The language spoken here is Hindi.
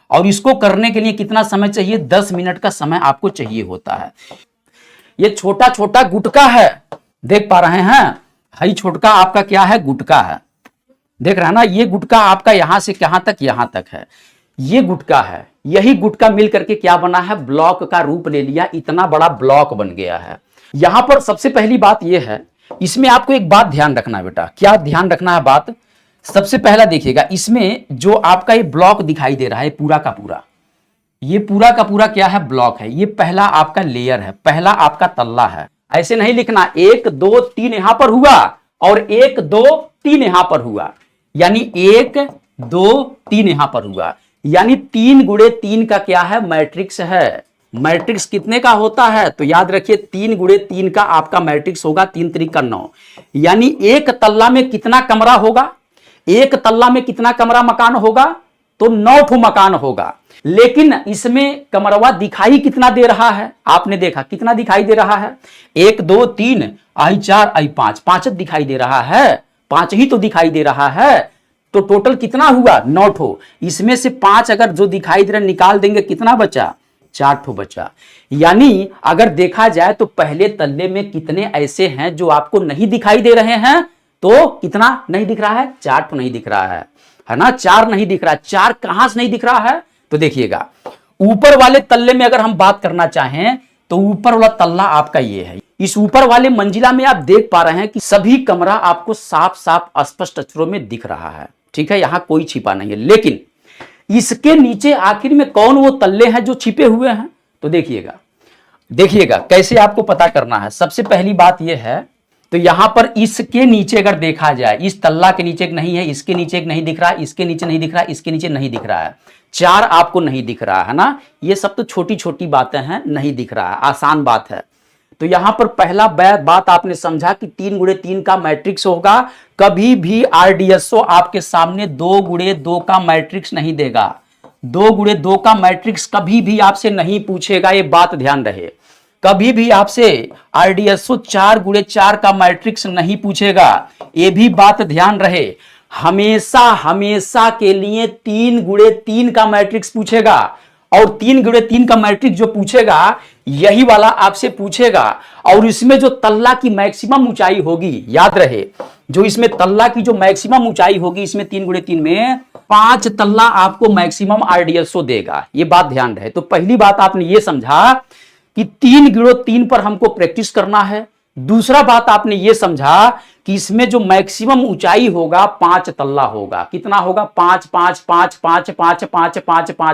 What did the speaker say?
और इसको करने के लिए कितना समय चाहिए? 10 मिनट का समय आपको चाहिए होता है। ये छोटा छोटा गुटका है, देख पा रहे हैं? हाई छोटका आपका क्या है? गुटका है, देख रहे हैं ना? ये गुटका आपका यहां से कहां तक? यहां तक है, ये गुटका है। यही गुटका मिल करके क्या बना है? ब्लॉक का रूप ले लिया, इतना बड़ा ब्लॉक बन गया है। यहां पर सबसे पहली बात यह है, इसमें आपको एक बात ध्यान रखना है बेटा। क्या ध्यान रखना है बात? सबसे पहला देखिएगा, इसमें जो आपका ये ब्लॉक दिखाई दे रहा है पूरा का पूरा, ये पूरा का पूरा क्या है? ब्लॉक है। ये पहला आपका लेयर है, पहला आपका तल्ला है। ऐसे नहीं लिखना 1 2 3 यहां पर हुआ और 1 2 3 यहां पर हुआ, यानी 1 2 3 यहां पर हुआ, यानी 3 गुणे 3 का क्या है? मैट्रिक्स है। मैट्रिक्स कितने का होता है? तो याद रखिए 3 गुणे 3 का आपका मैट्रिक्स होगा 3 3 का 9, यानी एक तल्ला में कितना कमरा होगा? एक तल्ला में कितना कमरा मकान होगा? तो 9 ठो मकान होगा। लेकिन इसमें कमरवा दिखाई कितना दे रहा है? आपने देखा कितना दिखाई दे रहा है? 1 2 3 आई 4 आई 5, 5 दिखाई दे रहा है, 5 ही तो दिखाई दे रहा है। तो टोटल कितना हुआ? 9 ठो। इसमें से 5 अगर जो दिखाई दे रहा निकाल देंगे, कितना बचा? 4 ठो बचा। यानी अगर देखा जाए तो पहले तल्ले में कितने ऐसे हैं जो आपको नहीं दिखाई दे रहे हैं? तो कितना नहीं दिख रहा है? 4 ठो नहीं दिख रहा है ना? 4 नहीं दिख रहा है। 4 कहां से नहीं दिख रहा है? तो देखिएगा, ऊपर वाले तल्ले में अगर हम बात करना चाहें तो ऊपर वाला तल्ला आपका ये है। इस ऊपर वाले मंजिला में आप देख पा रहे हैं कि सभी कमरा आपको साफ साफ स्पष्ट अक्षरों में दिख रहा है, ठीक है? यहां कोई छिपा नहीं है। लेकिन इसके नीचे आखिर में कौन वो तल्ले हैं जो छिपे हुए हैं? तो देखिएगा, देखिएगा कैसे आपको पता करना है। सबसे पहली बात यह है, तो यहां पर इसके नीचे अगर देखा जाए, इस तल्ला के नीचे एक नहीं है, इसके नीचे एक नहीं दिख रहा है, इसके नीचे नहीं दिख रहा है, इसके नीचे नहीं दिख रहा है, 4 आपको नहीं दिख रहा है ना? ये सब तो छोटी छोटी बातें हैं, नहीं दिख रहा है, आसान बात है। तो यहां पर पहला बात आपने समझा कि 3 गुणे 3 का मैट्रिक्स होगा। कभी भी आरडीएसओ आपके सामने 2 गुणे 2 का मैट्रिक्स नहीं देगा। 2 गुणे 2 का मैट्रिक्स कभी भी आपसे नहीं पूछेगा, ये बात ध्यान रहे। कभी भी आपसे आरडीएसओ 4 गुणे 4 का मैट्रिक्स नहीं पूछेगा, ये भी बात ध्यान रहे। हमेशा हमेशा के लिए 3 गुणे 3 का मैट्रिक्स पूछेगा, और 3 गुणे 3 का मैट्रिक्स जो पूछेगा यही वाला आपसे पूछेगा। और इसमें जो तल्ला की मैक्सिमम ऊंचाई होगी, याद रहे, जो इसमें तल्ला की जो मैक्सिमम ऊंचाई होगी, इसमें 3 गुणे 3 में 5 तल्ला आपको मैक्सिमम आरडीएसओ देगा, ये बात ध्यान रहे। तो पहली बात आपने ये समझा कि 3 गुणे 3 पर हमको प्रैक्टिस करना है। दूसरा बात आपने ये समझा कि इसमें जो मैक्सिमम ऊंचाई होगा 5 तल्ला होगा। कितना होगा? 5 5 5 5 5 5 5 5